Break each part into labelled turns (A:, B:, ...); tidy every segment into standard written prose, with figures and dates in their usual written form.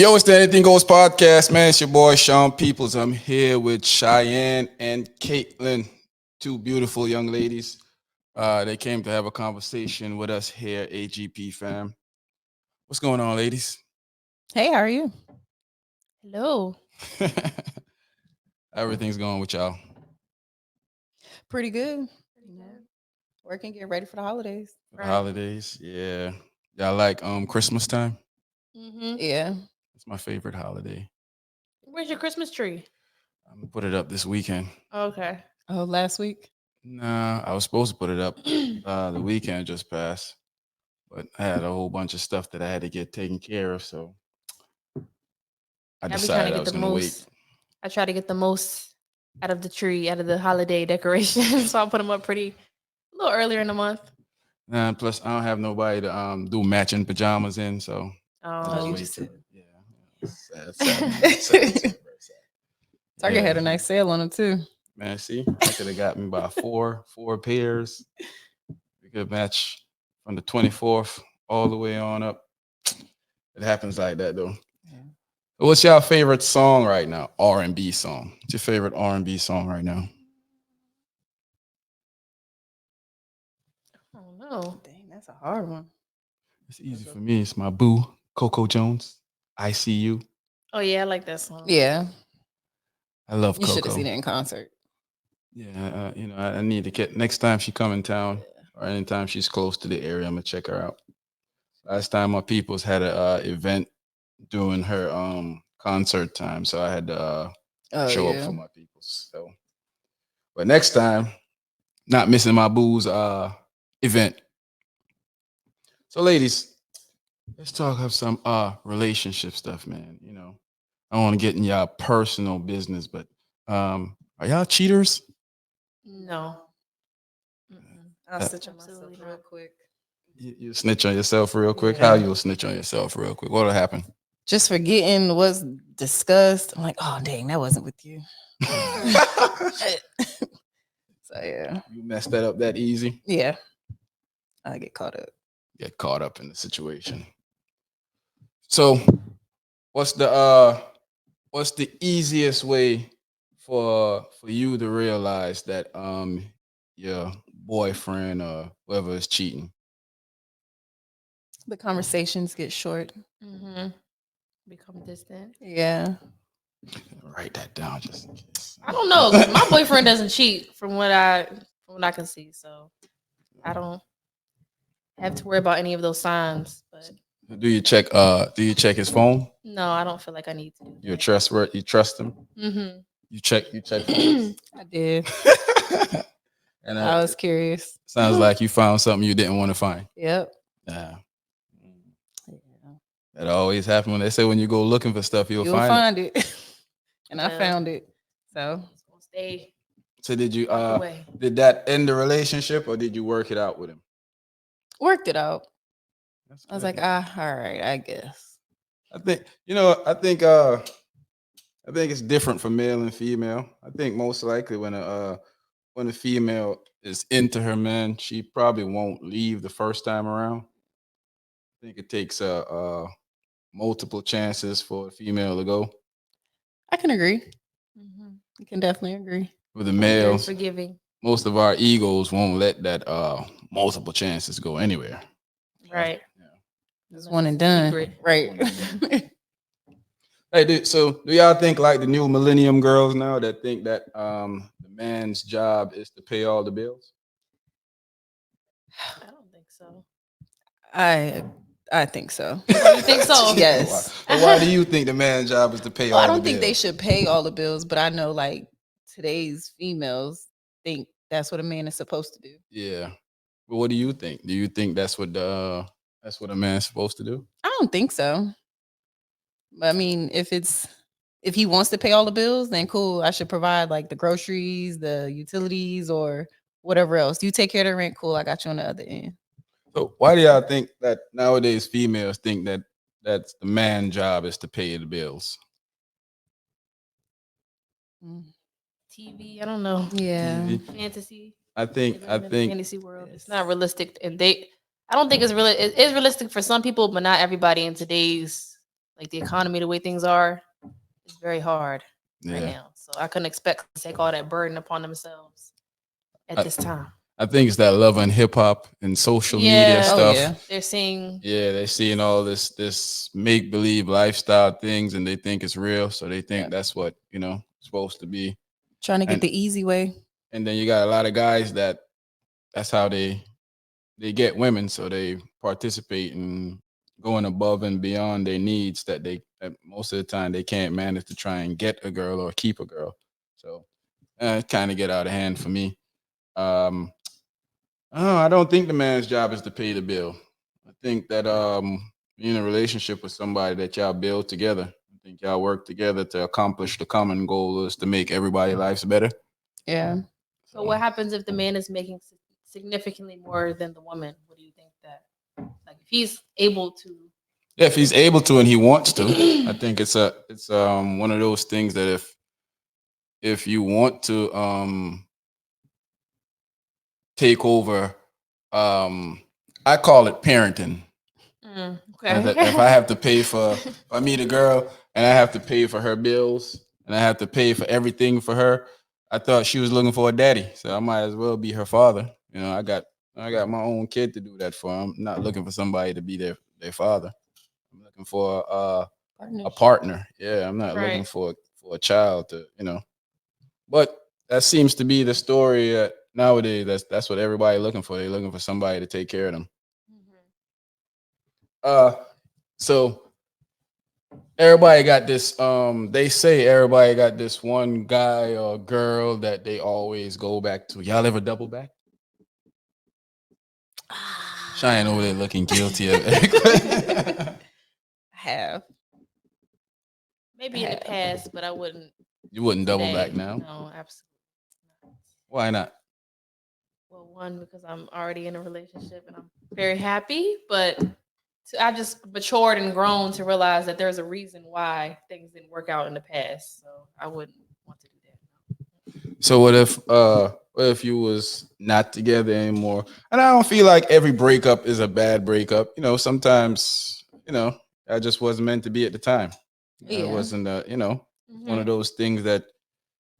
A: Yo, it's the Anything Goes podcast, man. It's your boy Sean Peoples. I'm here with Cheyenne and Caitlin, two beautiful young ladies. They came to have a conversation with us here, AGP fam. What's going on, ladies?
B: Hey, how are you?
C: Hello.
A: Everything's going with y'all.
B: Pretty good. Working, getting ready for the holidays.
A: For the holidays, yeah. Y'all like Christmas time?
C: Mm-hmm.
B: Yeah.
A: It's my favorite holiday.
C: Where's your Christmas tree?
A: I'm gonna put it up this weekend.
C: Okay.
B: Oh, last week?
A: Nah, I was supposed to put it up the weekend just passed, but I had a whole bunch of stuff that I had to get taken care of, so I
C: be trying to
A: decided I
C: get
A: was
C: the
A: gonna wait.
C: most. I try to get the most out of the tree, out of the holiday decorations. So I'll put them up a little earlier in the month.
A: Nah, plus I don't have nobody to do matching pajamas in, so I
C: Oh,
A: just
B: you
A: wait
B: just
A: till
B: said-
A: sad, sad.
B: Target had a
A: Yeah.
B: nice sale on them too.
A: Man, see, I could have got me by four pairs. We could match from the 24th all the way on up. It happens like that though.
B: Yeah.
A: What's your favorite song right now? R&B song. What's your favorite R&B song right now?
C: I don't know.
B: Dang, that's a hard one.
A: It's easy for me. It's my boo, Coco Jones. I See You.
C: Oh yeah, I like that song.
B: Yeah.
A: I love
B: You should have
A: Coco.
B: seen it in concert.
A: Yeah, I need to get next time she come in town or anytime she's close to the area, I'm gonna check her out. Last time my peoples had a event during her concert time, so I had to show up for my peoples. So, but next time, not missing my boo's event. So, ladies, let's talk of some relationship stuff, man. You know, I don't want to get in y'all personal business, but are y'all cheaters?
C: No.
B: I'll
A: That-
B: stitch on myself
C: Absolutely
B: real
C: not.
B: quick.
A: You snitch on yourself real quick.
B: Yeah.
A: How you snitch on yourself real quick? What'll happen?
B: Just forgetting what's discussed. I'm like, oh dang, that wasn't with you. So yeah.
A: You messed that up that easy.
B: Yeah. I get caught up.
A: Get caught up in the situation. So, what's the easiest way for you to realize that your boyfriend or whoever is cheating?
B: The conversations get short.
C: Mm-hmm. Become distant.
B: Yeah.
A: Write that down just in case.
C: I don't know. 'Cause my boyfriend doesn't cheat from what I can see, so I don't have to worry about any of those signs. But
A: Do you check his phone?
C: no, I don't feel like I need to.
A: You trust him?
C: Mm-hmm.
A: You check phones?
B: I did.
A: And
B: I was curious.
A: sounds like you found something you didn't want to find.
B: Yep.
A: Yeah.
B: Yeah.
A: That always happens when they say when you go looking for stuff, you'll find it.
B: it. And I
C: Yeah.
B: found it. So
C: It's gonna stay
A: So did you
C: away.
A: did that end the relationship or did you work it out with him?
B: worked it out.
A: That's
B: I was
A: good.
B: like, all right, I guess.
A: I think I think it's different for male and female. I think most likely when a female is into her man, she probably won't leave the first time around. I think it takes multiple chances for a female to go.
B: I can agree.
C: Mm-hmm.
B: I can definitely agree.
A: With the
C: Very
A: males,
C: forgiving.
A: most of our egos won't let that multiple chances go anywhere.
C: Right.
B: Just
C: Unless
B: one and
C: it's a
B: done.
C: secret.
B: Right.
A: Hey, so do y'all think like the new millennium girls now that think that the man's job is to pay all the bills?
C: I don't think so.
B: I think so.
C: Oh, you think so?
B: Yes.
A: Why do you think the man's job is to pay
B: Well,
A: all
B: I
A: the
B: don't think they
A: bills?
B: should pay all the bills, but I know like today's females think that's what a man is supposed to do.
A: Yeah. But what do you think? Do you think that's what a man's supposed to do?
B: I don't think so. But I mean, if he wants to pay all the bills, then cool. I should provide like the groceries, the utilities, or whatever else. You take care of the rent, cool. I got you on the other end.
A: So why do y'all think that nowadays females think that that's the man's job is to pay the bills?
B: Mm.
C: TV. I don't know.
B: Yeah.
A: TV?
C: Fantasy.
A: I
C: They
A: think
C: live in a fantasy world.
B: yes.
C: It's not realistic, and I don't think it's really. It is realistic for some people, but not everybody in today's like the economy, the way things are, it's very hard right
A: Yeah.
C: now. So I couldn't expect to take all that burden upon themselves at
A: I,
C: this time.
A: I think it's that love and hip hop and social media
C: Yeah.
B: Oh
A: stuff.
B: yeah.
C: They're seeing,
A: Yeah, they're seeing all this make believe lifestyle things, and they think it's real, so they think
B: Yep.
A: that's what supposed to be.
B: Trying to get
A: And
B: the easy way.
A: and then you got a lot of guys that's how they get women, so they participate in going above and beyond their needs that most of the time they can't manage to try and get a girl or keep a girl. So it kind of get out of hand for me. Um, I don't think the man's job is to pay the bill. I think that being in a relationship with somebody that y'all build together, I think y'all work together to accomplish the common goal is to make everybody's lives better.
B: Yeah.
C: so what happens if the man is making significantly more than the woman? What do you think that, like, if he's able to?
A: Yeah, if he's able to and he wants to, I think it's one of those things that if you want to take over, I call it parenting. If I
C: Okay.
A: have to pay for, if I meet a girl and I have to pay for her bills and I have to pay for everything for her, I thought she was looking for a daddy, so I might as well be her father. I got my own kid to do that for. I'm not looking for somebody to be their father. I'm looking for a
B: Partners.
A: partner. Yeah, I'm not looking
C: Right.
A: for a child to. But that seems to be the story nowadays. That's what everybody looking for. They're looking for somebody to take care of them.
C: Mhm.
A: Uh, so everybody got this. They say everybody got this one guy or girl that they always go back to. Y'all ever double back? Cheyenne over there looking guilty of it.
B: I have.
C: Maybe in the past, but I wouldn't
A: You wouldn't double
C: today.
A: back now.
C: No, absolutely not.
A: Why not?
C: Well, one, because I'm already in a relationship and I'm very happy, but I just matured and grown to realize that there's a reason why things didn't work out in the past. So I wouldn't want to do that.
A: So what if you was not together anymore? And I don't feel like every breakup is a bad breakup. Sometimes I just wasn't meant to be at the time. It
B: Yeah.
A: wasn't one of
C: Mhm.
A: those things that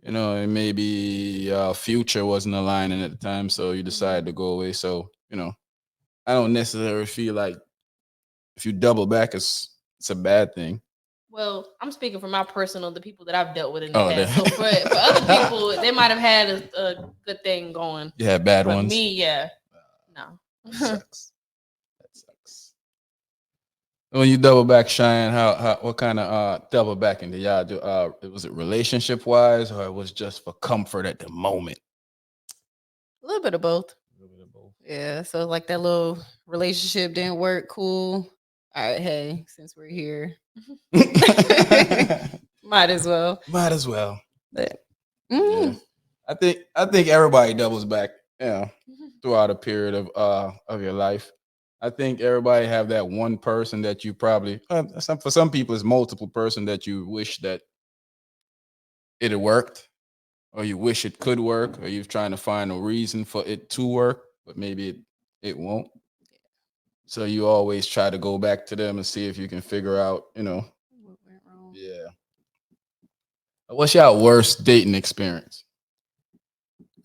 A: and maybe future wasn't aligning at the time, so you decided to go away. So I don't necessarily feel like if you double back, it's a bad thing.
C: Well, I'm speaking from my personal, the people that I've dealt with in the
A: Oh,
C: past. So for other people, they might have had a good thing going.
A: you had bad
C: But
A: ones.
C: me, yeah, no.
A: That sucks. That sucks. When you double back, Cheyenne, how what kind of double backing did y'all do? Was it relationship wise or it was just for comfort at the moment?
B: A little bit of both.
A: A little bit of both.
B: Yeah. So like that little relationship didn't work. Cool. All right. Hey, since we're here, might as well.
A: Might as well.
B: But,
A: Yeah. I think everybody doubles back, throughout a period of your life. I think everybody have that one person that you probably for some people it's multiple person that you wish that it had worked, or you wish it could work, or you're trying to find a reason for it to work, but maybe it won't. So you always try to go back to them and see if you can figure out,
B: what went wrong?
A: yeah. What's your worst dating experience?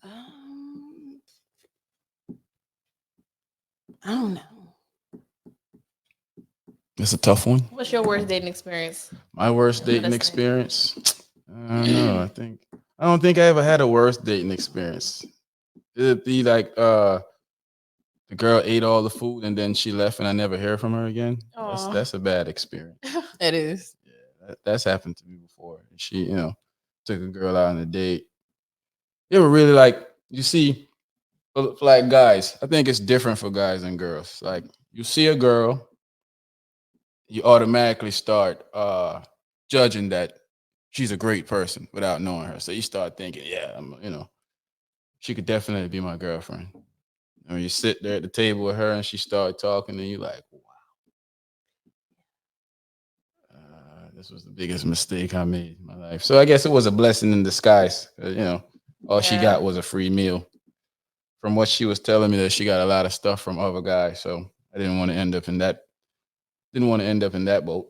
B: Um, I don't know.
A: It's a tough one.
C: What's your worst dating experience?
A: My worst
C: Let
A: dating
C: us know.
A: experience. I don't know. I don't think I ever had a worst dating experience. It'd be like the girl ate all the food and then she left and I never hear from her again.
C: Aw.
A: That's a bad experience.
B: It is.
A: Yeah, that's happened to me before. She, took a girl out on a date. You ever really like you see for like guys, I think it's different for guys and girls. Like you see a girl, you automatically start judging that she's a great person without knowing her. So you start thinking, yeah, she could definitely be my girlfriend. And when you sit there at the table with her and she started talking, and you're like, wow, this was the biggest mistake I made in my life. So I guess it was a blessing in disguise. All she
C: Yeah.
A: got was a free meal. From what she was telling me, that she got a lot of stuff from other guys. So I didn't want to end up in that. Didn't want to end up in that boat.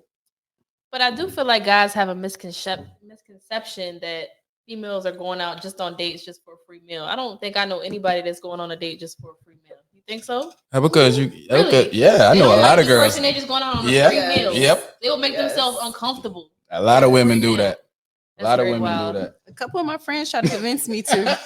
C: But I do feel like guys have a misconception that females are going out just on dates just for a free meal. I don't think I know anybody that's going on a date just for a free meal. You think so?
A: Because
C: Really?
A: yeah, I
C: They
A: know a
C: don't
A: lot
C: like
A: of
C: this
A: girls.
C: person. They just going out on a
A: Yep.
C: free meal.
A: Yep.
C: They will make
B: Yes.
C: themselves uncomfortable.
A: A lot of women do
C: Yeah.
A: that. A
C: That's
A: lot of
C: very
A: women
C: wild.
A: do that.
B: A couple of my friends try to convince me to.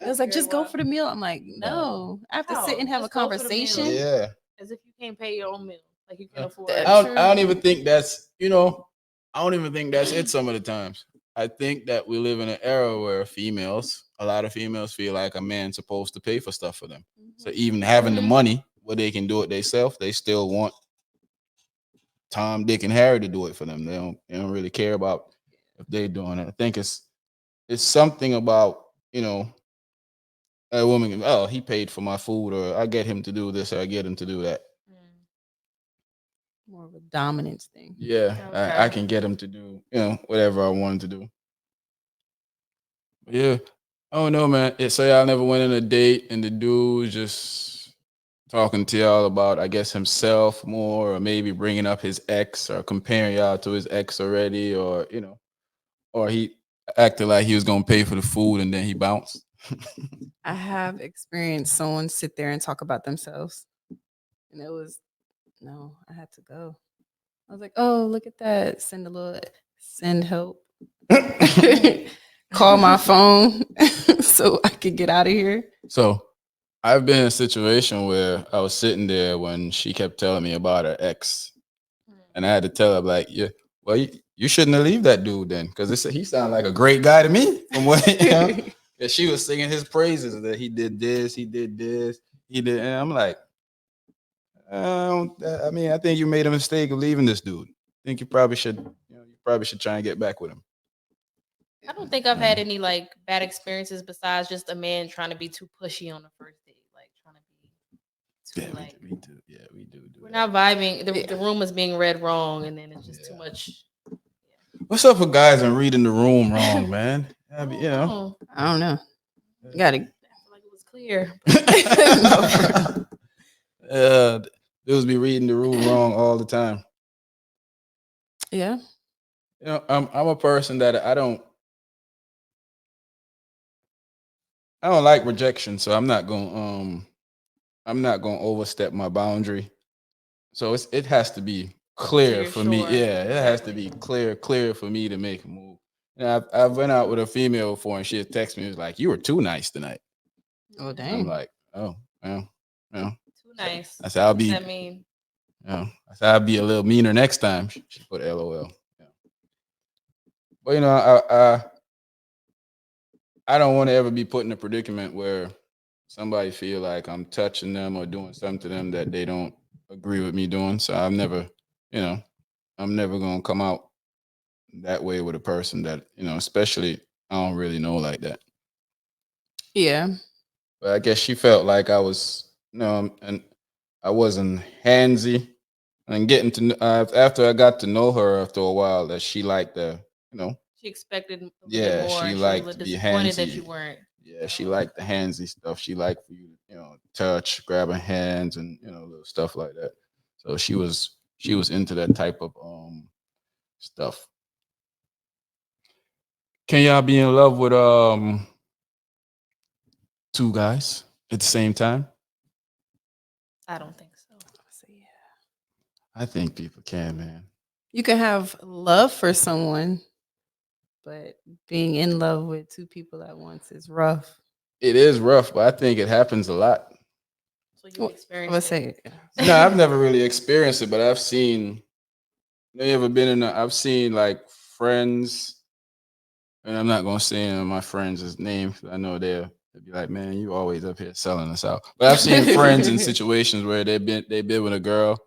B: It was like,
C: Very
B: just go
C: wild.
B: for the meal. I'm like, no. I have to
C: How?
B: sit and have
C: Just
B: a
C: go for the meal.
B: conversation.
A: Yeah.
C: As if you can't pay your own meal. Like you can afford
B: That-
C: it.
A: I don't even think that's, I don't even think that's it some of the times. I think that we live in an era where a lot of females feel like a man's supposed to pay for stuff for them. So even having the money where they can do it themselves, they still want Tom, Dick, and Harry to do it for them. They don't really care about if they're doing it. I think it's something about, a woman, oh, he paid for my food, or I get him to do this, or I get him to do that.
B: More of a dominance thing.
A: Yeah, I can get him to do, whatever I want him to do. Yeah. I don't know, man. So y'all never went on a date and the dude was just talking to y'all about, I guess, himself more, or maybe bringing up his ex or comparing y'all to his ex already, or, or he acted like he was going to pay for the food and then he bounced.
B: I have experienced someone sit there and talk about themselves. And it was, no, I had to go. I was like, oh, look at that. Send help. Call my phone so I could get out of here.
A: So I've been in a situation where I was sitting there when she kept telling me about her ex. And I had to tell her, like, yeah, well, you shouldn't have leave that dude then, because he sounded like a great guy to me. From what that she was singing his praises, that he did this, he did this, he did, and I'm like, I mean, I think you made a mistake of leaving this dude. I think you probably should try and get back with him.
C: I don't think I've had any like bad experiences besides just a man trying to be too pushy on the first date, like trying to be too like.
A: We do. Yeah, we do.
C: We're not vibing. The room is being read wrong, and then it's just too much.
A: What's up with guys and reading the room wrong, man? I mean,
B: I don't know. You gotta.
C: I feel like it was clear.
A: Dudes be reading the room wrong all the time.
B: Yeah.
A: I'm a person that I don't like rejection, so I'm not gonna overstep my boundary. So it has to be clear for me.
C: Sure.
A: Yeah, it has to be clear for me to make a move. And I went out with a female before, and she had texted me, was like, "You were too nice tonight."
B: Oh, dang.
A: I'm like, "Oh, well,
C: too nice."
A: I said, "I'll be."
C: What does that mean?
A: I said, "I'll be a little meaner next time." She put LOL. Yeah. But I don't want to ever be put in a predicament where somebody feel like I'm touching them or doing something to them that they don't agree with me doing. So I'm never gonna come out that way with a person that, especially I don't really know like that.
B: Yeah.
A: But I guess she felt like I was, and I wasn't handsy. And getting to after I got to know her after a while, that she liked
C: She expected a little
A: yeah,
C: bit more.
A: she
C: And
A: liked
C: she was
A: to
C: a
A: be
C: little disappointed that
A: handsy.
C: you weren't.
A: Yeah, she liked the handsy stuff. She liked for you to, touch, grabbing hands, and little stuff like that. So she was into that type of stuff. Can y'all be in love with two guys at the same time?
C: I don't think so.
A: I think people can, man.
B: You can have love for someone, but being in love with two people at once is rough.
A: It is rough, but I think it happens a lot.
C: So you
B: I
C: experienced
B: would say,
A: No, I've never really experienced it, but I've seen. You ever been in? I've seen like friends, and I'm not gonna say my friends' name because I know they'll be like, "Man, you always up here selling us out." But I've seen friends in situations where they've been with a girl,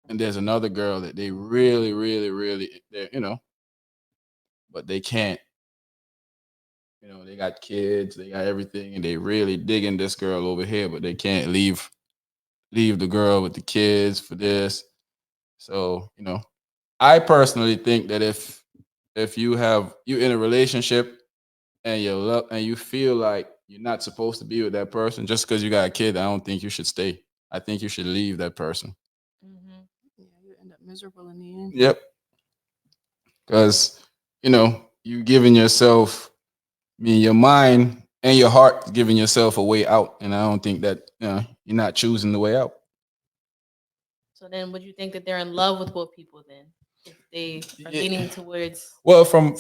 A: and there's another girl that they really, really, really, but they can't. They got kids, they got everything, and they really digging this girl over here, but they can't leave the girl with the kids for this. So, I personally think that if you in a relationship and you love and you feel like you're not supposed to be with that person just because you got a kid, I don't think you should stay. I think you should leave that person.
B: yeah, you end up miserable in the end.
A: Yep. because you giving yourself, your mind and your heart giving yourself a way out, and I don't think that you're not choosing the way out.
C: So then, would you think that they're in love with both people then? If they are
A: Yeah.
C: leaning towards.
A: Well, from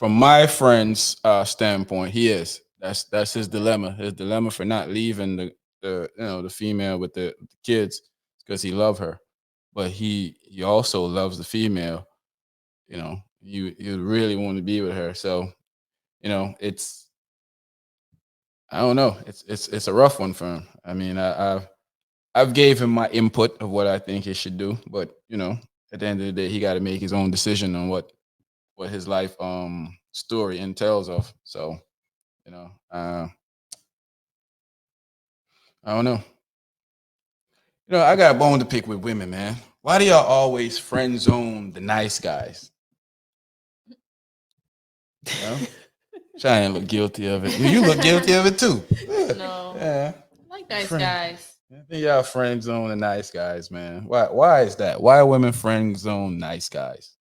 A: my friend's standpoint, he is. That's his dilemma. His dilemma for not leaving the female with the kids because he loved her, but he also loves the female. You really want to be with her, so it's, I don't know. It's a rough one for him. I mean, I've gave him my input of what I think he should do, but at the end of the day, he got to make his own decision on what his life story entails of. So I don't know. I got a bone to pick with women, man. Why do y'all always friend zone the nice guys? You know? Try and look guilty of it. You look guilty of it too.
C: No.
A: Yeah.
C: I like nice
A: Friend.
C: guys.
A: I think y'all friend zone the nice guys, man. Why is that? Why women friend zone nice guys?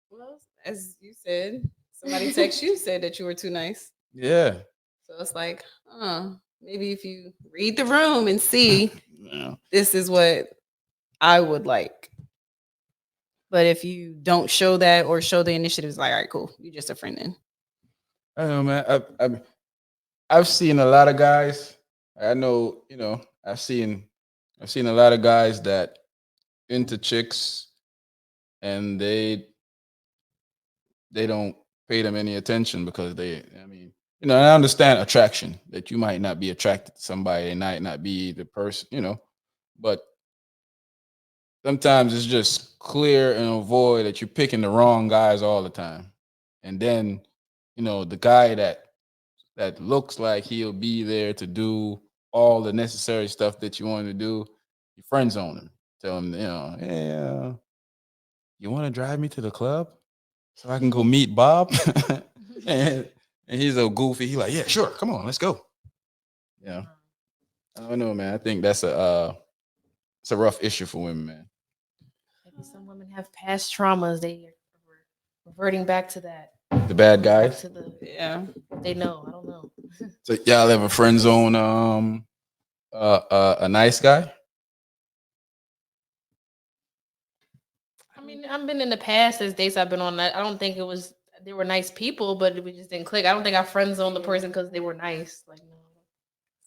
B: Well, as you said, somebody text you said that you were too nice.
A: Yeah.
B: So it's like, maybe if you read the room and see
A: Yeah.
B: this is what I would like. But if you don't show that or show the initiative, it's like, all right, cool. You're just a friend then.
A: I don't know, man. I've seen a lot of guys. I know, I've seen a lot of guys that into chicks and they don't pay them any attention because I understand attraction, that you might not be attracted to somebody, they might not be the person, but sometimes it's just clear and avoid that you're picking the wrong guys all the time. And then, the guy that looks like he'll be there to do all the necessary stuff that you want to do, you friend zone him. Tell him, hey, you want to drive me to the club so I can go meet Bob? and, and he's a goofy. He's like, yeah, sure, come on, let's go. Yeah, I don't know, man. I think it's a rough issue for women, man.
C: Maybe some women have past traumas. They are reverting back to that.
A: The bad
C: Back
A: guys.
C: to the
B: Yeah.
C: they know. I don't know.
A: So y'all ever friend zone a nice guy?
C: I mean, I've been in the past as dates I've been on. I don't think it was they were nice people, but we just didn't click. I don't think I friend zoned the person because they were nice. Like no.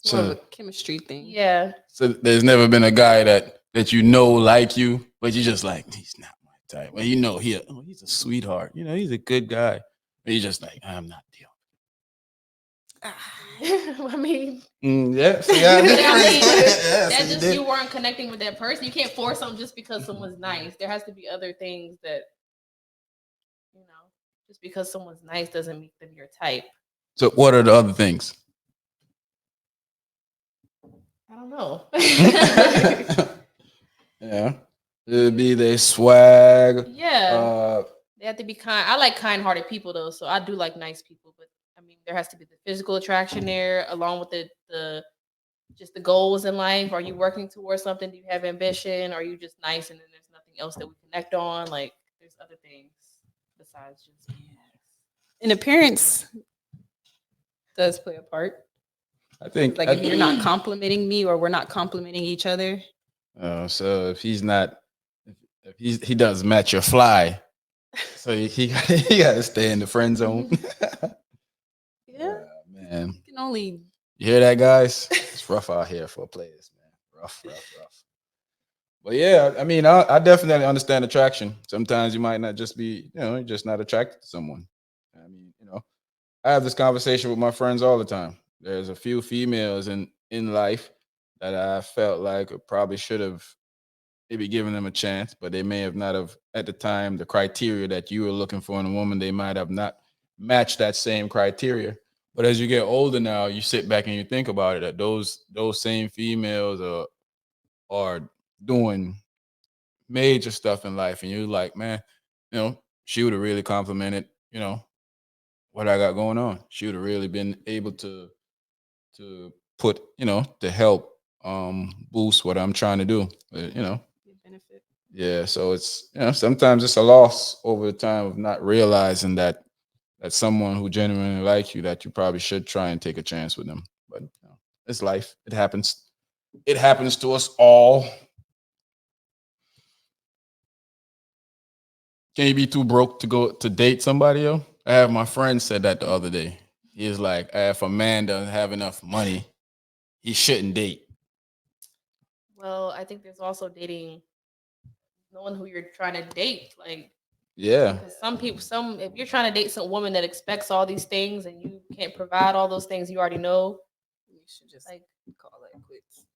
B: It's more of
A: So
B: a chemistry thing.
C: Yeah.
A: so there's never been a guy that like you, but you just like, he's not my type. Well, he's a sweetheart. He's a good guy. But you just like, I'm not dealing.
C: I mean,
A: Yeah, so yeah,
C: I mean,
A: yeah,
C: that
A: so
C: just
A: did.
C: you weren't connecting with that person. You can't force something just because someone's nice. There has to be other things that just because someone's nice doesn't make them your type.
A: So what are the other things?
C: I don't know.
A: Yeah, it'd be their swag.
C: Yeah. They have to be kind. I like kind-hearted people though, so I do like nice people. But I mean, there has to be the physical attraction there, along with the just the goals in life. Are you working towards something? Do you have ambition? Are you just nice and then there's nothing else that we connect on? Like there's other things besides just being nice.
B: And appearance does play a part.
A: I think
B: Like if you're not complimenting me or we're not complimenting each other.
A: So if he's not, if he doesn't match your fly, so he got to stay in the friend zone.
B: Yeah.
A: Man,
B: You can only.
A: you hear that, guys? It's rough out here for players, man. Rough. But yeah, I mean, I definitely understand attraction. Sometimes you might not just be, you're just not attracted to someone. I mean, I have this conversation with my friends all the time. There's a few females in life that I felt like I probably should have maybe given them a chance, but they may have not have at the time the criteria that you were looking for in a woman. They might have not matched that same criteria. But as you get older now, you sit back and you think about it that those same females are doing major stuff in life, and you're like, man, she would have really complimented, what I got going on. She would have really been able to put, to help boost what I'm trying to do. But,
B: Benefit.
A: Yeah, so it's sometimes it's a loss over the time of not realizing that someone who genuinely like you that you probably should try and take a chance with them. But it's life. It happens. It happens to us all. Can you be too broke to go to date somebody else? I have my friend said that the other day. He's like, if a man doesn't have enough money, he shouldn't date.
C: Well, I think there's also dating knowing who you're trying to date. Like,
A: Yeah.
C: 'cause some people, if you're trying to date some woman that expects all these things and you can't provide all those things you already know,
B: You should just
C: like,
B: call it quits.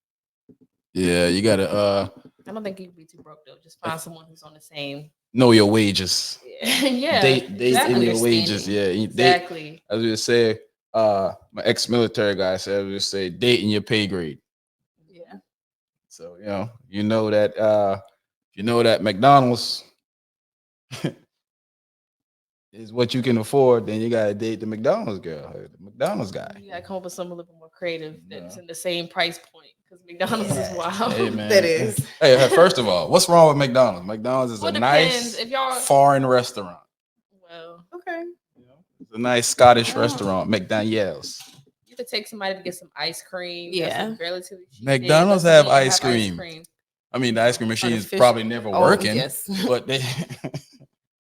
A: Yeah, you gotta
C: I don't think you'd be too broke though. Just find someone who's on the same.
A: know your wages.
C: Yeah,
A: Date in
C: exactly.
A: your wages. Yeah. Date.
C: Exactly.
A: I was just say, my ex-military guy said, I was just say, date in your pay grade.
B: Yeah.
A: So you know that McDonald's is what you can afford, then you gotta date the McDonald's girl, or the McDonald's guy.
C: You gotta come up with something a little bit more creative that's
A: Yeah.
C: in the same price point because McDonald's is wild.
A: Hey man.
B: That is.
A: Hey, first of all, what's wrong with McDonald's? McDonald's is
C: Well,
A: a
C: it depends.
A: nice
C: If y'all
A: foreign restaurant.
C: well,
B: Okay.
A: It's a nice Scottish
B: Oh.
A: restaurant, McDaniel's.
C: you could take somebody to get some ice cream.
B: Yeah.
C: That's relatively cheap.
A: McDonald's
C: There,
A: have
C: doesn't mean
A: ice cream. I mean, the ice cream machine is
B: Artificial-
A: probably never working,
B: Yes.
A: but they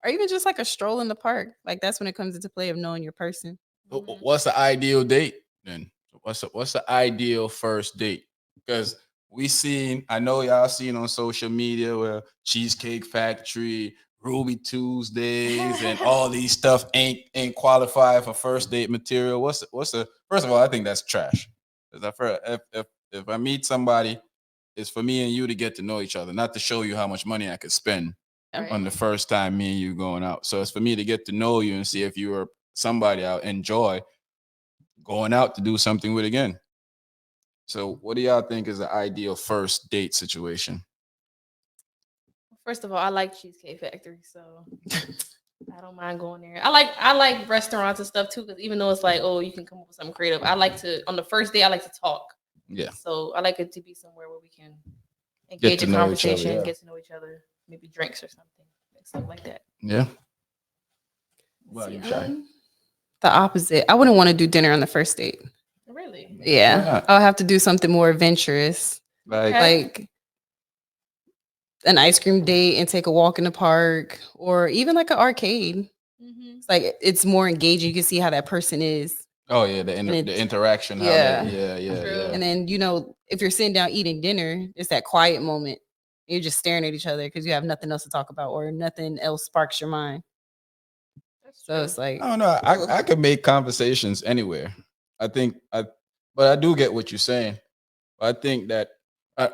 B: Or even just like a stroll in the park. Like that's when it comes into play of knowing your person.
C: Mhm.
A: what's the ideal date then? What's the ideal first date? Because I know y'all seen on social media where Cheesecake Factory, Ruby Tuesdays, and all these stuff ain't qualified for first date material. What's the first of all, I think that's trash. Because if I meet somebody, it's for me and you to get to know each other, not to show you how much money I could spend
C: Right.
A: on the first time me and you going out. So it's for me to get to know you and see if you are somebody I'll enjoy going out to do something with again. So what do y'all think is the ideal first date situation?
C: First of all, I like Cheesecake Factory, so I don't mind going there. I like restaurants and stuff too, because even though it's like, oh, you can come up with something creative, I like to on the first day I like to talk.
A: Yeah.
C: So I like it to be somewhere where we can
A: Get
C: engage
A: to
C: in
A: know each other,
C: conversation,
A: yeah.
C: get to know each other, maybe drinks or something, stuff like that.
A: Yeah.
B: See,
A: you, Shy?
B: the opposite. I wouldn't want to do dinner on the first date.
C: Really?
A: Why
B: Yeah.
A: not?
B: I'll have to do something more adventurous.
A: Like,
C: Okay.
B: Like an ice cream date and take a walk in the park or even like an arcade.
C: Mm-hmm.
B: It's like it's more engaging. You can see how that person is.
A: oh yeah, the
B: it's-
A: interaction. How
B: yeah.
A: yeah.
C: True.
B: And then, if you're sitting down eating dinner, it's that quiet moment. You're just staring at each other because you have nothing else to talk about or nothing else sparks your mind.
C: That's
B: So it's like,
A: I don't know. I could make conversations anywhere. But I do get what you're saying. I think that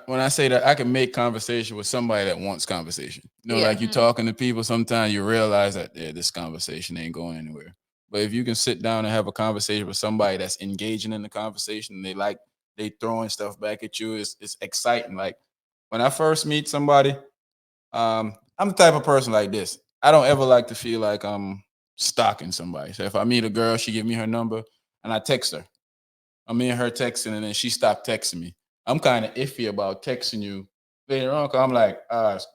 A: when I say that, I can make conversation with somebody that wants conversation.
B: Yeah.
A: Like you
C: Mhm.
A: talking to people, sometimes you realize that this conversation ain't going anywhere. But if you can sit down and have a conversation with somebody that's engaging in the conversation, they throwing stuff back at you, it's exciting. Like when I first meet somebody, I'm the type of person like this. I don't ever like to feel like I'm stalking somebody. So if I meet a girl, she give me her number and I text her. I'm me and her texting, and then she stopped texting me. I'm kind of iffy about texting you later on because I'm like,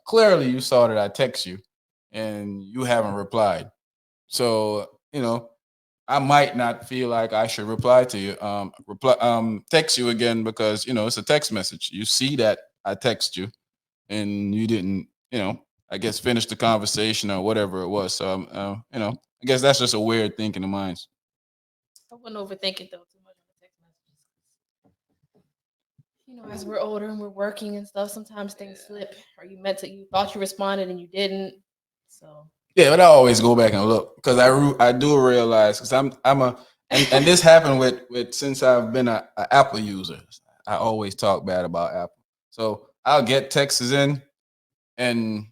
A: clearly you saw that I text you and you haven't replied. So, I might not feel like I should reply to you, text you again because, it's a text message. You see that I text you and you didn't, I guess finish the conversation or whatever it was. So, I guess that's just a weird thinking of mine.
C: I wouldn't overthink it though too much on the text messages. As we're older and we're working and stuff, sometimes things slip. Or you thought you responded and you didn't. So
A: Yeah, but I always go back and look because I do realize because I'm a and this happened with since I've been a Apple user. I always talk bad about Apple, so I'll get texts in and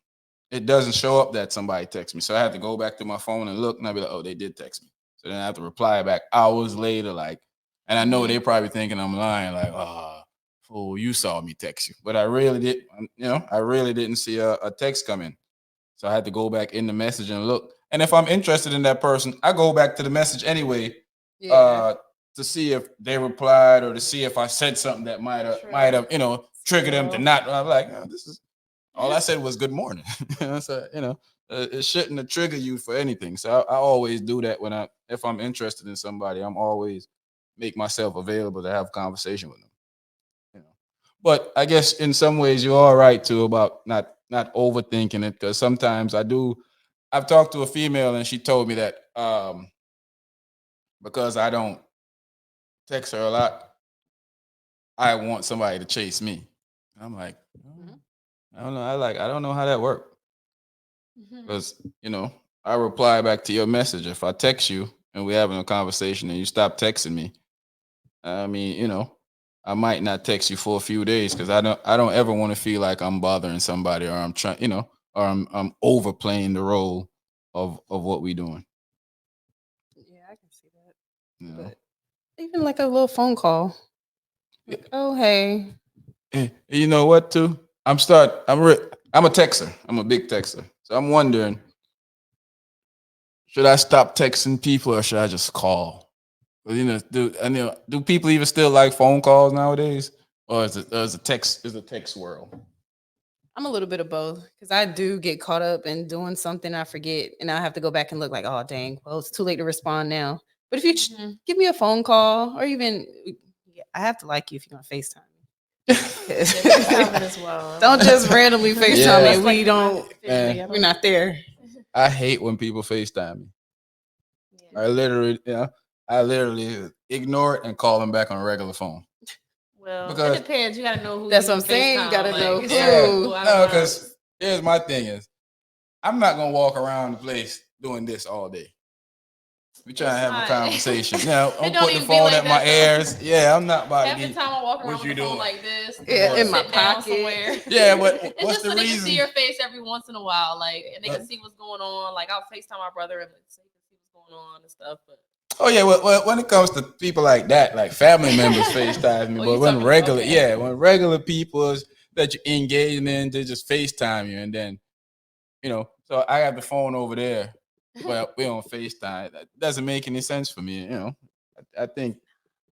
A: it doesn't show up that somebody texted me, so I have to go back to my phone and look, and I'll be like, oh, they did text me. So then I have to reply back hours later, like, and I know they're probably thinking I'm lying, like, oh, fool, you saw me text you, but I really did, I really didn't see a text come in. So I had to go back in the message and look. And if I'm interested in that person, I go back to the message anyway, to see if they replied or to see if I said something that might have, triggered them to not. I'm like, oh, this All I said was good morning. So, it shouldn't trigger you for anything. So I always do that if I'm interested in somebody, I'm always make myself available to have a conversation with them. But I guess in some ways you're all right too about not overthinking it, because sometimes I've talked to a female and she told me that because I don't text her a lot, I want somebody to chase me. I'm like, I don't know. I don't know how that worked. Because, I reply back to your message. If I text you and we're having a conversation and you stop texting me, I mean, I might not text you for a few days because I don't ever want to feel like I'm bothering somebody or I'm trying, or I'm overplaying the role of what we doing.
B: Yeah, I can see that.
A: You know?
B: But even like a little phone call. Like, oh hey.
A: You know what too? I'm a texter. I'm a big texter. So I'm wondering, should I stop texting people or should I just call? Do people even still like phone calls nowadays? Or is a text world?
B: I'm a little bit of both because I do get caught up in doing something I forget and I have to go back and look like, oh dang, well it's too late to respond now. But if you give me a phone call or even, I have to like you if you're gonna FaceTime me.
C: As well.
B: Don't just randomly FaceTime me.
C: Like
B: We're not there.
A: I hate when people FaceTime me. Yeah. I literally ignore it and call them back on a regular phone.
C: Well, because it depends. You gotta know who.
B: That's what I'm saying. You gotta know who.
A: No, because here's my thing is, I'm not gonna walk around the place doing this all day. We trying to have a conversation. Now I'm putting the phone at my ears. Yeah, I'm not about to be.
C: Every time I walk around with the phone like this,
B: in my pocket somewhere.
A: Yeah, but what's the reason?
C: They can see your face every once in a while, and they can see what's going on. Like I'll FaceTime my brother and see what's going on and stuff. But
A: oh yeah, well, when it comes to people like that, like family members FaceTime me, but when regular people that you're engaging in, they just FaceTime you, and then so I have the phone over there. Well, we're on FaceTime. That doesn't make any sense for me. I think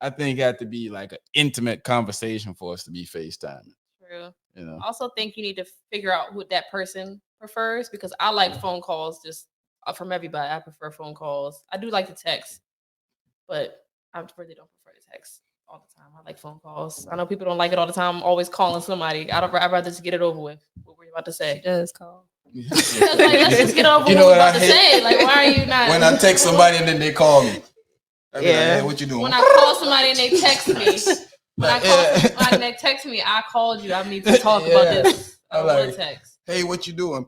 A: it had to be like an intimate conversation for us to be FaceTime.
C: True. I also think you need to figure out who that person prefers, because I like phone calls just from everybody. I prefer phone calls. I do like to text, but I really don't prefer to text all the time. I like phone calls. I know people don't like it all the time. I'm always calling somebody. I'd rather just get it over with. What were you about to say?
B: She does call.
C: Let's just get over what we're about to say. Like, why are you not?
A: When I text somebody and then they call me. I be like, hey, what you doing?
C: When I call somebody and they text me, when they text me, I called you. I need to talk about this. I don't want to text.
A: Hey, what you doing?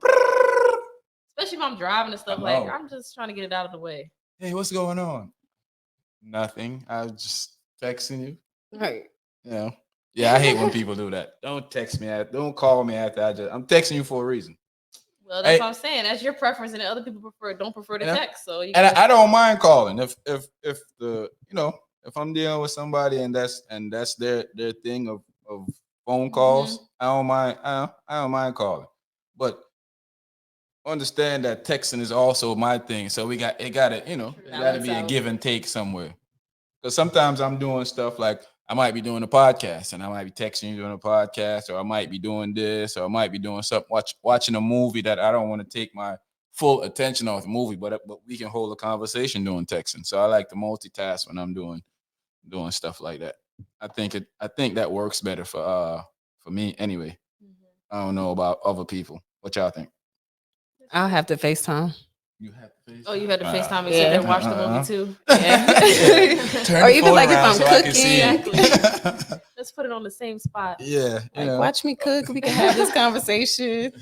C: Especially if I'm driving and stuff. Like, I'm just trying to get it out of the way.
A: Hey, what's going on? Nothing. I was just texting you.
B: Right.
A: Yeah, I hate when people do that. Don't text me. Don't call me after I'm texting you for a reason.
C: Well, that's what I'm saying. That's your preference, and other people don't prefer to text. So
A: I don't mind calling if if I'm dealing with somebody and that's their thing of phone calls. I don't mind. I don't mind calling, but understand that texting is also my thing. So it got to be a give and take somewhere. Because sometimes I'm doing stuff like I might be doing a podcast and I might be texting you doing a podcast, or I might be doing this, or I might be doing something, watching a movie that I don't want to take my full attention off the movie, but we can hold a conversation doing texting. So I like to multitask when I'm doing stuff like that. I think that works better for me anyway. I don't know about other people. What y'all think?
B: I'll have to FaceTime.
A: You have to FaceTime?
C: Oh, you had to FaceTime and sit there and watch the movie too?
B: Yeah. Or even like if I'm cooking.
C: Let's put it on the same spot.
A: Yeah.
B: Like, watch me cook. We can have this conversation.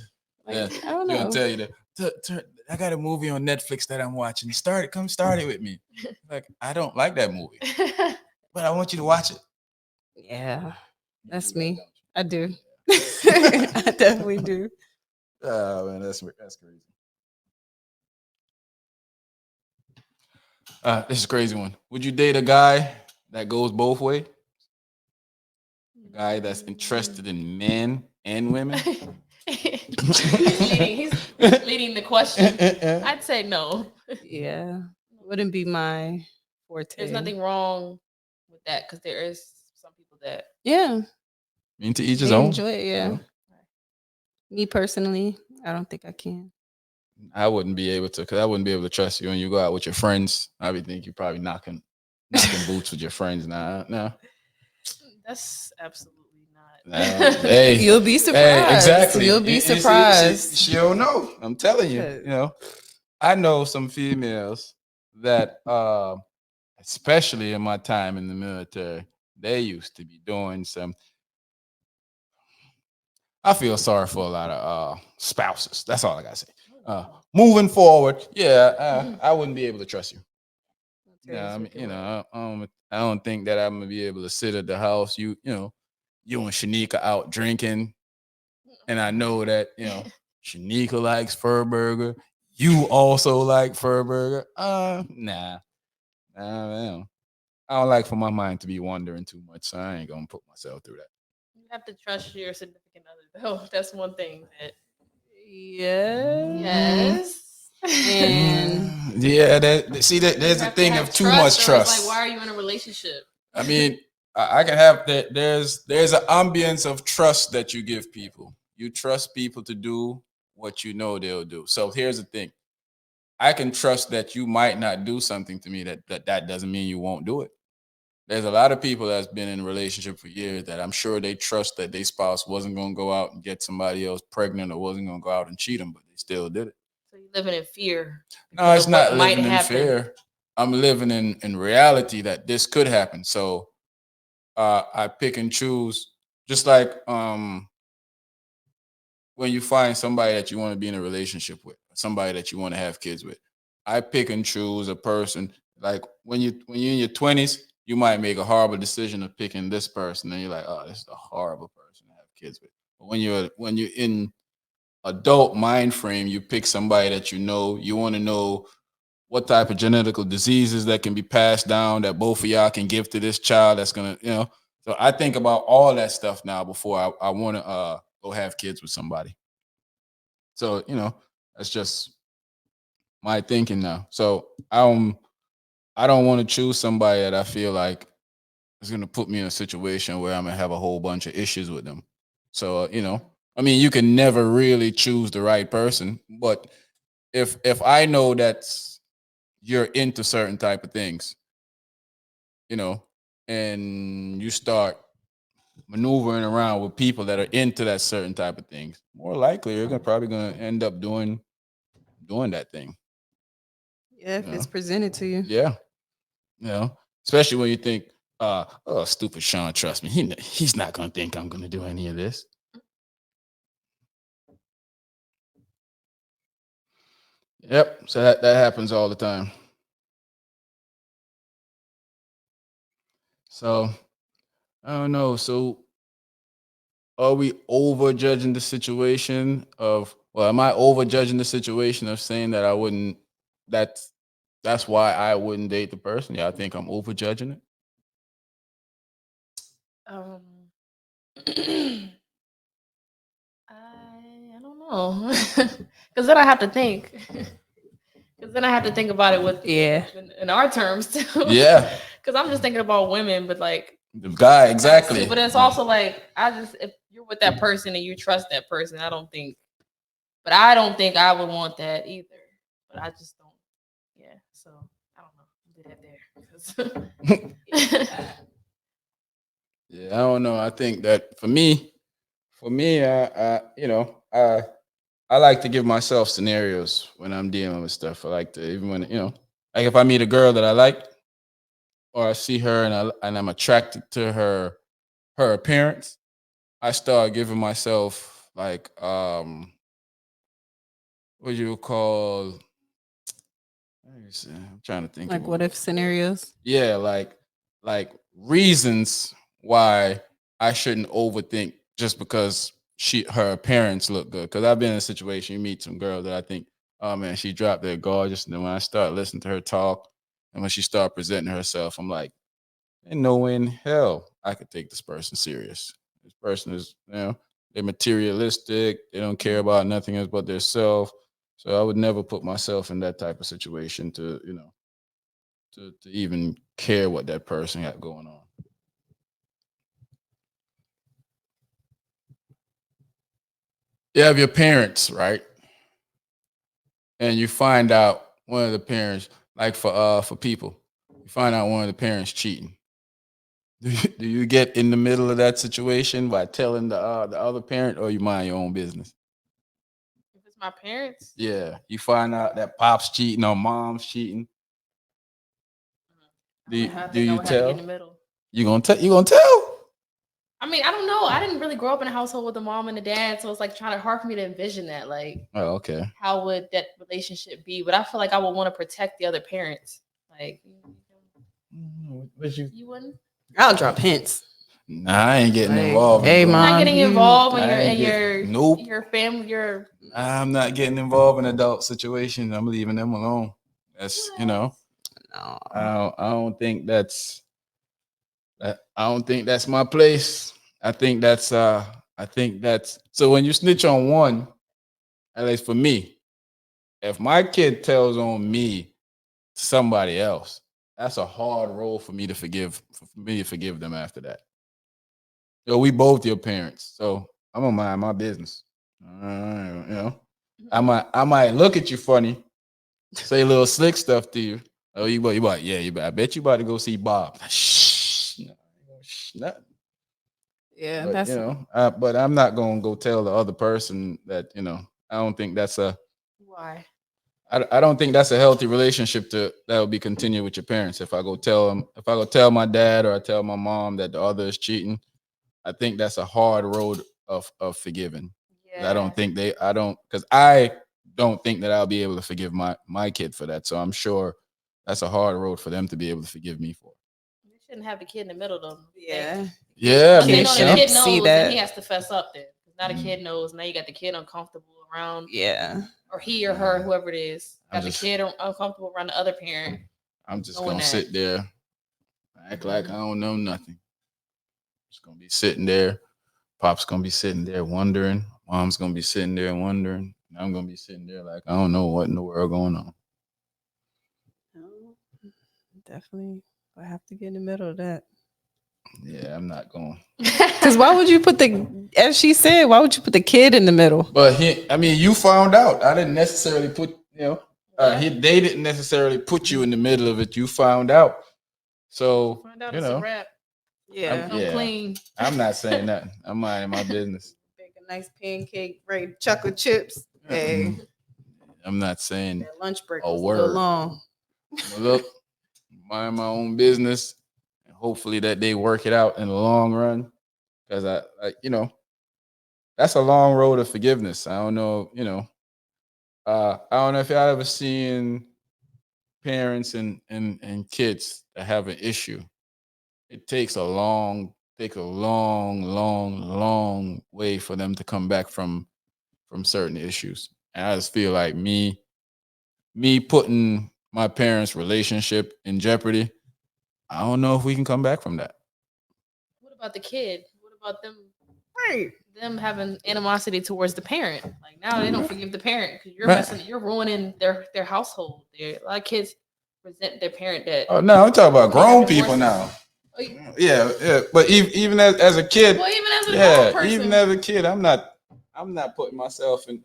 B: Like,
A: I don't know. I'll tell you that. I got a movie on Netflix that I'm watching. Come start it with me. Like, I don't like that movie, but I want you to watch it.
B: Yeah, that's me. I do. I definitely do.
A: Oh man, that's crazy. This is a crazy one. Would you date a guy that goes both ways? A guy that's interested in men and women?
C: He's leading the question. I'd say no.
B: Yeah, wouldn't be my forte.
C: There's nothing wrong with that, because there is some people that
A: I mean, to each his own.
B: Enjoy it, yeah. Me personally, I don't think I can.
A: I wouldn't be able to, because I wouldn't be able to trust you when you go out with your friends. I would think you're probably knocking boots with your friends. Nah, no,
C: That's absolutely
A: nah.
C: not.
A: Hey,
B: You'll be
A: hey,
B: surprised.
A: exactly.
B: You'll be
A: See,
B: surprised.
A: she don't know. I'm telling you.
B: Cause
A: You know, I know some females that, especially in my time in the military, they used to be doing some. I feel sorry for a lot of spouses. That's all I gotta say. Moving forward, yeah, I wouldn't be able to trust you. Yeah, I mean, I don't think that I'm gonna be able to sit at the house. You and Shanika out drinking, and I know that Shanika likes fur burger. You also like fur burger. Man. I don't like for my mind to be wandering too much, so I ain't gonna put myself through that.
C: You have to trust your significant other, though. That's one thing that.
B: yeah.
C: Yes.
B: And
A: Yeah, there's a
C: have to
A: thing
C: have
A: of too much
C: trust, or it's like,
A: trust.
C: why are you in a relationship?
A: I mean, I can have that. There's an ambience of trust that you give people. You trust people to do what you know they'll do. So here's the thing: I can trust that you might not do something to me that doesn't mean you won't do it. There's a lot of people that's been in a relationship for years that I'm sure they trust that their spouse wasn't going to go out and get somebody else pregnant or wasn't going to go out and cheat them, but they still did it.
C: So you're living in fear.
A: No, it's
C: of what
A: not
C: might
A: living in
C: happen.
A: fear. I'm living in reality that this could happen. So I pick and choose, just like when you find somebody that you want to be in a relationship with, somebody that you want to have kids with. I pick and choose a person. Like when you're in your 20s, you might make a horrible decision of picking this person, and you're like, oh, this is a horrible person to have kids with. But when you're in adult mind frame, you pick somebody that you want to know what type of genetical diseases that can be passed down that both of y'all can give to this child that's gonna. So I think about all that stuff now before I want to go have kids with somebody. So that's just my thinking now. So I don't want to choose somebody that I feel like is gonna put me in a situation where I'm gonna have a whole bunch of issues with them. So I mean, you can never really choose the right person, but if I know that you're into certain type of things, you know, and you start maneuvering around with people that are into that certain type of things, more likely you're probably gonna end up doing that thing.
B: yeah,
A: You
B: if
A: know?
B: it's presented to you.
A: Yeah, especially when you think, oh, stupid Sean, trust me, he's not gonna think I'm gonna do any of this. Yep. So that happens all the time. So I don't know. So are we over judging the situation of well, am I over judging the situation of saying that I wouldn't that's that's why I wouldn't date the person? Yeah, I think I'm over judging it.
C: Um, I don't know, because then I have to think. Because then I have to think about it with
B: Yeah.
C: in our terms too.
A: Yeah.
C: Because I'm just thinking about women, but like
A: The guy,
C: guys
A: exactly.
C: too. But it's also like if you're with that person and you trust that person, I don't think I would want that either. But I just don't. Yeah. So I don't know. Did that there.
A: Yeah, I don't know. I think that for me, I like to give myself scenarios when I'm dealing with stuff. I like to even when like if I meet a girl that I like or I see her and I'm attracted to her appearance, I start giving myself like what you would call. Let me see, I'm trying to think of
B: Like what if scenarios?
A: yeah, like reasons why I shouldn't overthink just because her appearance look good. Because I've been in a situation, you meet some girl that I think, oh man, she dropped dead gorgeous, and then when I start listening to her talk, and when she start presenting herself, I'm like, ain't no way in hell I could take this person serious. This person is, they're materialistic. They don't care about nothing else but their self. So I would never put myself in that type of situation to, to even care what that person got going on. You have your parents, right? And you find out one of the parents, like for people, you find out one of the parents cheating. Do you get in the middle of that situation by telling the other parent, or you mind your own business?
C: If it's my parents,
A: Yeah, you find out that pop's cheating or mom's cheating.
C: I
A: Do
C: think I
A: you
C: would have to get in
A: tell?
C: the middle.
A: You gonna tell? You gonna tell?
C: I mean, I don't know. I didn't really grow up in a household with a mom and a dad, so it's like trying to hard for me to envision that. Like,
A: Oh, okay.
C: how would that relationship be? But I feel like I would want to protect the other parents. Like,
A: What you?
C: you wouldn't.
B: I'll drop hints.
A: Nah, I ain't getting
B: Like,
A: involved.
B: hey,
C: You're not
B: Mom,
C: getting
B: you-
C: involved when
A: I
C: you're
A: ain't
C: in your
A: nope.
C: your family. Your
A: I'm not getting involved in adult situations. I'm leaving them alone. That's
B: No.
A: I don't think that's I don't think that's my place. I think that's so when you snitch on one, at least for me, if my kid tells on me to somebody else, that's a hard role for me to forgive them after that. Yo, we both your parents, so I'm gonna mind my business. You know, I might look at you funny, say little slick stuff to you. Oh, you about yeah, I bet you about to go see Bob. Shh, no, nothing.
B: Yeah,
A: But
B: that's
A: but I'm not gonna go tell the other person that I don't think that's a
C: why?
A: I don't think that's a healthy relationship that will be continued with your parents. If I go tell my dad or I tell my mom that the other is cheating, I think that's a hard road of forgiving. 'Cause I
C: Yeah,
A: don't think that I'll be able to forgive my kid for that. So I'm sure that's a hard road for them to be able to forgive me for.
C: you shouldn't have the kid in the middle though.
B: yeah.
A: Yeah, I
C: Unless they
A: mean,
B: Kids
C: know the
B: shouldn't
C: kid
B: see
C: knows, then
B: that.
C: he has to fess up. Then 'cause now the
A: Mm.
C: kid knows. Now you got the kid uncomfortable around,
B: Yeah.
C: or he or her, whoever it is,
A: I'm
C: got the
A: just
C: kid uncomfortable around the other parent.
A: I'm just
C: Knowing
A: gonna
C: that.
A: sit there, act like I don't know nothing. Just gonna be sitting there. Pop's gonna be sitting there wondering. Mom's gonna be sitting there wondering. And I'm gonna be sitting there like I don't know what in the world going on.
B: No, definitely. I have to get in the middle of that.
A: Yeah, I'm not going.
B: Because why would you put as she said, why would you put the kid in the middle?
A: But you found out. I didn't necessarily put,
C: Yeah.
A: they didn't necessarily put you in the middle of it. You found out. So,
C: Find out it's a wrap.
B: Yeah.
C: Come clean.
A: I'm not saying nothing. I'm minding my business.
B: Bake a nice pancake, right? Chocolate chips. Hey,
A: I'm not saying
B: that lunch break
A: a
B: was a little
A: word.
B: long.
A: But look, mind my own business, and hopefully that they work it out in the long run. Because that's a long road of forgiveness. I don't know, I don't know if y'all ever seen parents and kids that have an issue. It takes a long way for them to come back from certain issues. And I just feel like me putting my parents' relationship in jeopardy. I don't know if we can come back from that.
C: What about the kid? What about them?
B: Right.
C: Them having animosity towards the parent. Like now they don't forgive the parent because
A: Right.
C: you're ruining their household. A lot of kids resent their parent that.
A: Oh no, I'm talking about
C: They have
A: grown people
C: divorces.
A: now.
C: Oh, you-
A: Yeah. But even as a kid,
C: Well, even as a grown
A: yeah,
C: person,
A: even as a kid, I'm not putting myself in.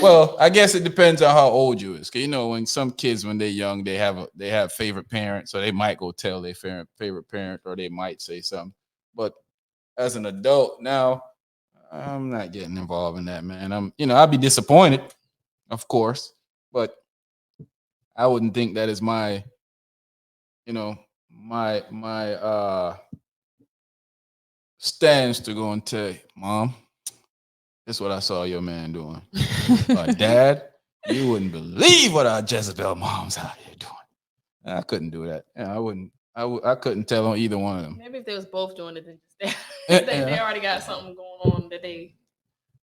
A: Well, I guess it depends on how old you is. 'Cause, when some kids when they're young, they have favorite parents, so they might go tell their favorite parent, or they might say something. But as an adult now, I'm not getting involved in that, man. I'd be disappointed, of course, but I wouldn't think that is my stance to go and tell you, Mom, this is what I saw your man doing. Dad, you wouldn't believe what our Jezebel moms out here doing. I couldn't do that. I wouldn't. I couldn't tell on either one of them.
C: maybe if they was both doing it, then just
A: Yeah.
C: they already got something going on that they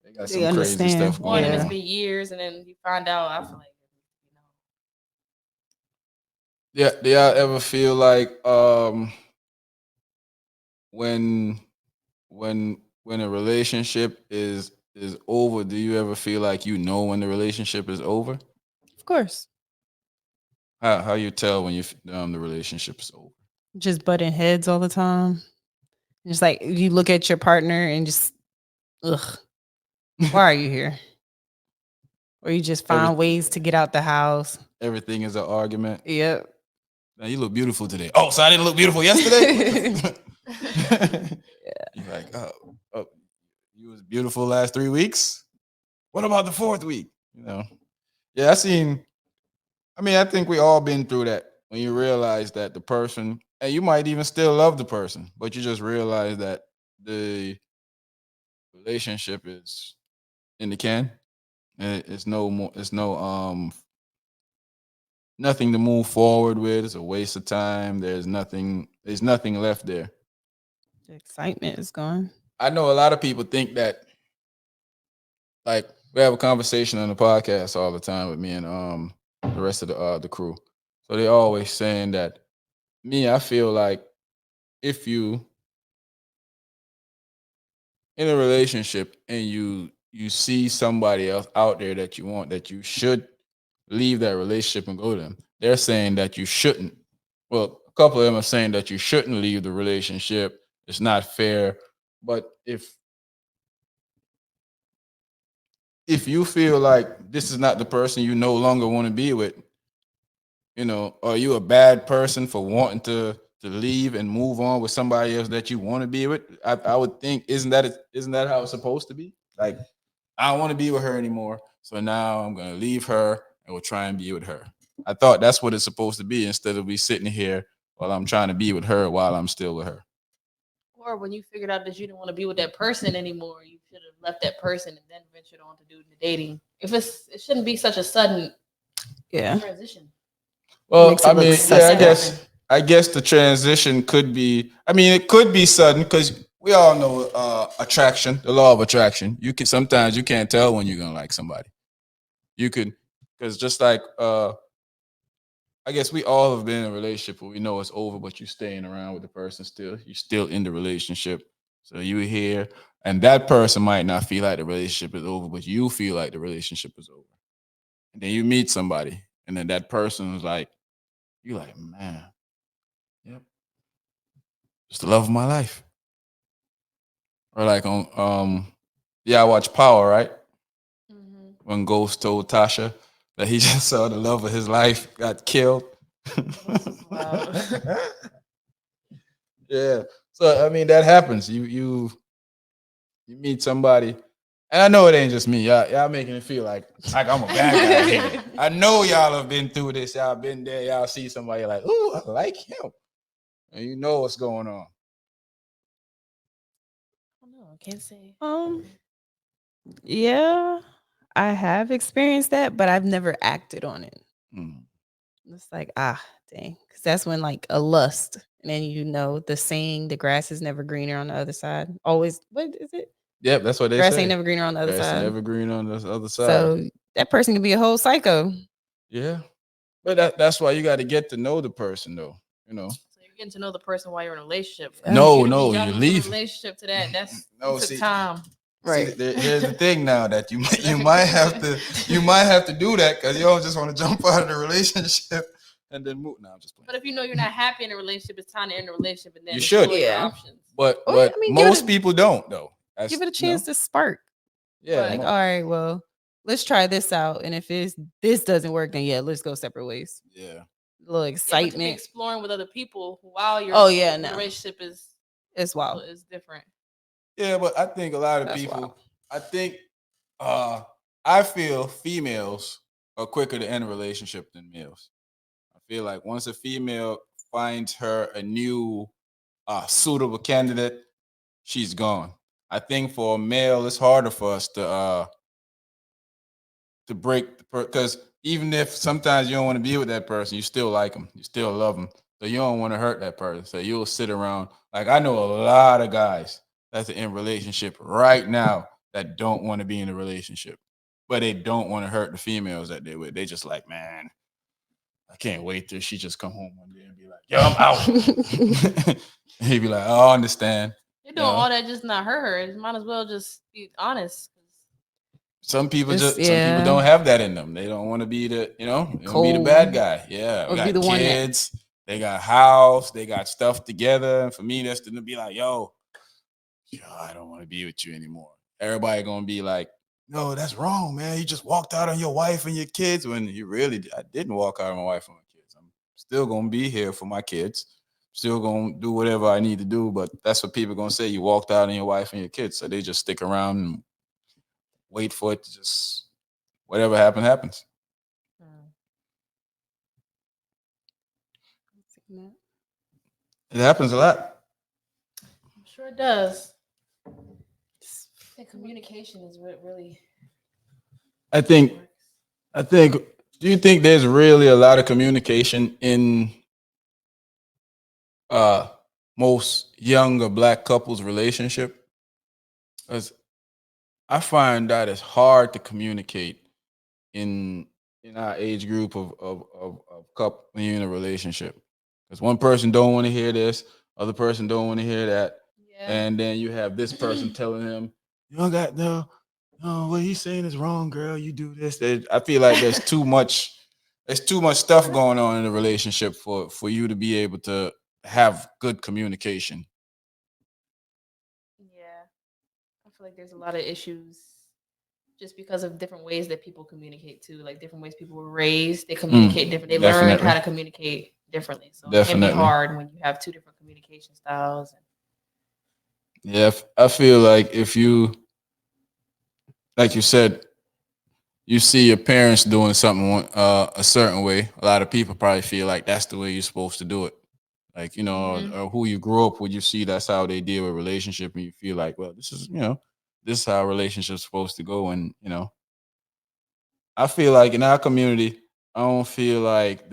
A: They got
B: They
A: some crazy
B: understand.
A: stuff
C: one
A: going
C: and it's
A: on.
C: been years, and then you find out. I feel like
A: Yeah. Do y'all ever feel like when when a relationship is over, do you ever feel like when the relationship is over?
B: Of course.
A: How you tell when the relationship is over?
B: Just butting heads all the time. Just like you look at your partner and just ugh. Why are you here? Or you just find ways to get out the house?
A: Everything is an argument.
B: Yep.
A: Now you look beautiful today. Oh, so I didn't look beautiful yesterday? You're like, oh, you was beautiful last 3 weeks. What about the 4th week? Yeah, I think we all been through that when you realize that the person, and you might even still love the person, but you just realize that the relationship is in the can. And it's no more. It's no nothing to move forward with. It's a waste of time. There's nothing. There's nothing left there.
B: The excitement is gone.
A: I know a lot of people think that, like, we have a conversation on the podcast all the time with me and the rest of the crew. So they always saying that, I feel like if you in a relationship and you see somebody else out there that you want, that you should leave that relationship and go to them. They're saying that you shouldn't. Well, a couple of them are saying that you shouldn't leave the relationship. It's not fair. But if you feel like this is not the person you no longer want to be with, are you a bad person for wanting to leave and move on with somebody else that you want to be with? I would think, isn't that how it's supposed to be? Like, I don't want to be with her anymore, so now I'm gonna leave her and we'll try and be with her. I thought that's what it's supposed to be, instead of me sitting here while I'm trying to be with her while I'm still with her.
C: Or when you figured out that you didn't want to be with that person anymore, you should have left that person and then ventured on to do the dating. It shouldn't be such a sudden transition.
A: Well, I guess the transition could be. It could be sudden because we all know attraction, the law of attraction. Sometimes you can't tell when you're gonna like somebody. You could, because just like I guess we all have been in a relationship where we know it's over, but you're staying around with the person still. You're still in the relationship. So you're here, and that person might not feel like the relationship is over, but you feel like the relationship is over. And then you meet somebody, and then that person is like, you're like, man, yep, it's the love of my life. Or like I watched Power, right?
C: Mm-hmm.
A: When Ghost told Tasha that he just saw the love of his life got killed.
C: Wow.
A: Yeah. So that happens. You meet somebody, and I know it ain't just me. Y'all making it feel like I'm a bad guy here. I know y'all have been through this. Y'all been there. Y'all see somebody like, ooh, I like him, and you know what's going on.
C: I don't know. I can't say.
B: Yeah, I have experienced that, but I've never acted on it. It's like, dang, because that's when like a lust, and then the saying, the grass is never greener on the other side. Always, what is it?
A: Yep, that's what they
B: Grass
A: say.
B: ain't never greener on the other
A: Grass
B: side.
A: never greener on the other side.
B: So that person can be a whole psycho.
A: Yeah, but that's why you got to get to know the person, though.
C: So you're getting to know the person while you're in a relationship.
A: No,
C: you
A: leave.
C: Relationship to that. That's
A: see,
C: time.
A: Right. See, here's the thing now, that you might have to do that, because you don't just want to jump out of the relationship and then move. No, I'm just playing.
C: But if you know you're not happy in a relationship, it's time to end the relationship, and then
A: you should.
C: Your options.
A: But most people don't, though.
B: Give it a chance to spark.
A: Yeah.
B: Like, all right, well, let's try this out, and if this doesn't work, then let's go separate ways.
A: Yeah.
B: A little excitement.
C: But to be exploring with other people while you're
B: in
C: the relationship
B: it's wild.
C: It's different.
A: Yeah, but I think a lot of people. Wild. I think I feel females are quicker to end a relationship than males. I feel like once a female finds her a new suitable candidate, she's gone. I think for a male, it's harder for us to break, because even if sometimes you don't want to be with that person, you still like them, you still love them, so you don't want to hurt that person. So you'll sit around. Like, I know a lot of guys that's in relationship right now that don't want to be in a relationship, but they don't want to hurt the females that they're with. They just like, man, I can't wait till she just come home one day and be like, yo, I'm out. And he'd be like, oh, I understand.
C: You're doing all that just not hurt her. You might as well just be honest.
A: Some people some people don't have that in them. They don't want to be the, they don't be the bad guy. Yeah. We got the kids, they got house, they got stuff together. And for me, that's to be like, yo, I don't want to be with you anymore. Everybody gonna be like, no, that's wrong, man. You just walked out on your wife and your kids when you really, I didn't walk out on my wife and my kids. I'm still going to be here for my kids. Still going to do whatever I need to do. But that's what people going to say. You walked out on your wife and your kids. So they just stick around and wait for it to just, whatever happens, happens. It happens a lot.
C: I'm sure it does. The communication is what really
A: I think,
C: works.
A: do you think there's really a lot of communication in uh most younger black couples relationship? Because I find that it's hard to communicate in our age group of couple when you're in a relationship. Because one person don't want to hear this, other person don't want to hear that,
C: Yeah.
A: and then you have this person telling him, "You don't got no, what he's saying is wrong, girl. You do this." I feel like there's too much. There's too much stuff going on in the relationship for you to be able to have good communication.
C: Yeah. I feel like there's a lot of issues just because of different ways that people communicate too. Like different ways people were raised, they communicate different. They learned
A: Definitely.
C: how to communicate differently. So it can be
A: Definitely.
C: hard when you have two different communication styles.
A: Yeah, I feel like if you, like you said, you see your parents doing something a certain way, a lot of people probably feel like that's the way you're supposed to do it. Like,
C: Mhm.
A: or who you grew up with, you see that's how they deal with relationship, and you feel like, well, this is, this is how a relationship's supposed to go. And, I feel like in our community, I don't feel like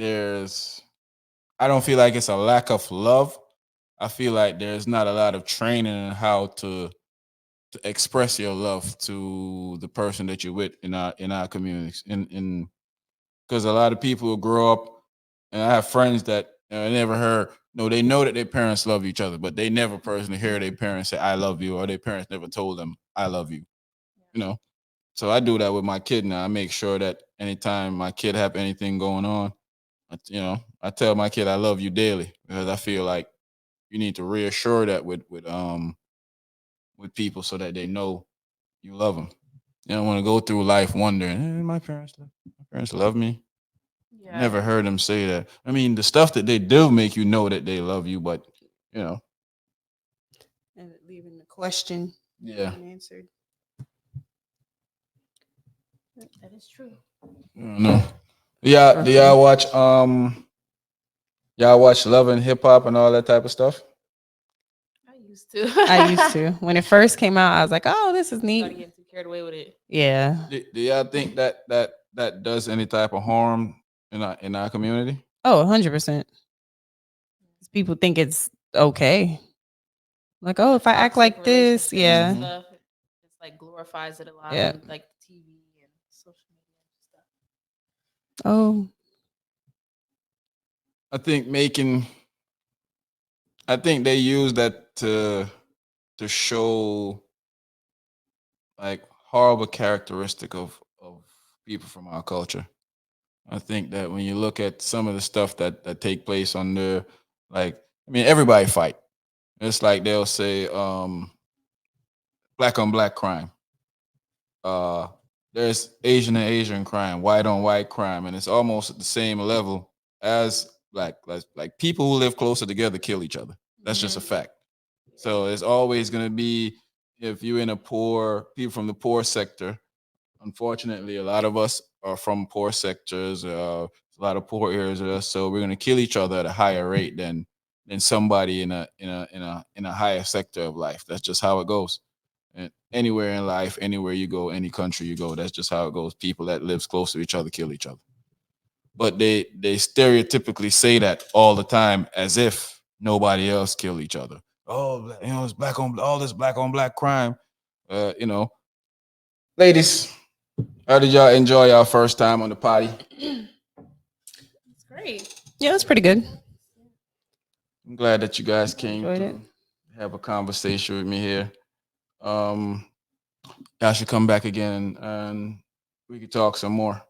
A: I don't feel like it's a lack of love. I feel like there's not a lot of training in how to express your love to the person that you're with in our communities. In Because a lot of people will grow up, and I have friends that never heard. No, they know that their parents love each other, but they never personally hear their parents say "I love you," or their parents never told them "I love you." You know. So I do that with my kid now. I make sure that anytime my kid have anything going on, I tell my kid I love you daily, because I feel like you need to reassure that with people so that they know you love them. You don't want to go through life wondering, my parents love me. I
C: Yeah.
A: never heard them say that. I mean, the stuff that they do make you know that they love you, but you know,
B: And leaving the question
A: yeah,
B: unanswered.
C: That is true.
A: I don't know. Yeah, do y'all watch Love and Hip Hop and all that type of stuff?
C: I used to.
B: I used to. When it first came out, I was like, "Oh, this is
C: Started
B: neat."
C: getting too carried away with it.
B: Yeah.
A: Do y'all think that does any type of harm in our community?
B: Oh, 100%. People think it's okay. Like, oh, if I act
C: Toxic
B: like this,
C: relationships and
B: yeah,
A: Mhm.
C: stuff. It's like glorifies it a lot
B: yeah.
C: on like TV and social media and stuff.
B: Oh,
A: I think making I think they use that to show like horrible characteristic of people from our culture. I think that when you look at some of the stuff that take place on there, like, I mean, everybody fight. It's like they'll say black on black crime. Uh there's Asian and Asian crime, white on white crime, and it's almost at the same level as like people who live closer together kill each other. That's just a
C: Mhm.
A: fact. So it's always going to be, if you're in a poor, people from the poor sector. Unfortunately, a lot of us are from poor sectors. A lot of poor areas, so we're going to kill each other at a higher rate than somebody in a higher sector of life. That's just how it goes. And anywhere in life, anywhere you go, any country you go, that's just how it goes. People that lives close to each other kill each other. But they stereotypically say that all the time as if nobody else kill each other. Oh, it's black on all this black on black crime. You know, ladies, how did y'all enjoy y'all first time on the potty?
C: It's great.
B: yeah, that's pretty good.
A: I'm glad that you guys came
B: Enjoyed it.
A: through, have a conversation with me here. Um, y'all should come back again and we could talk some more.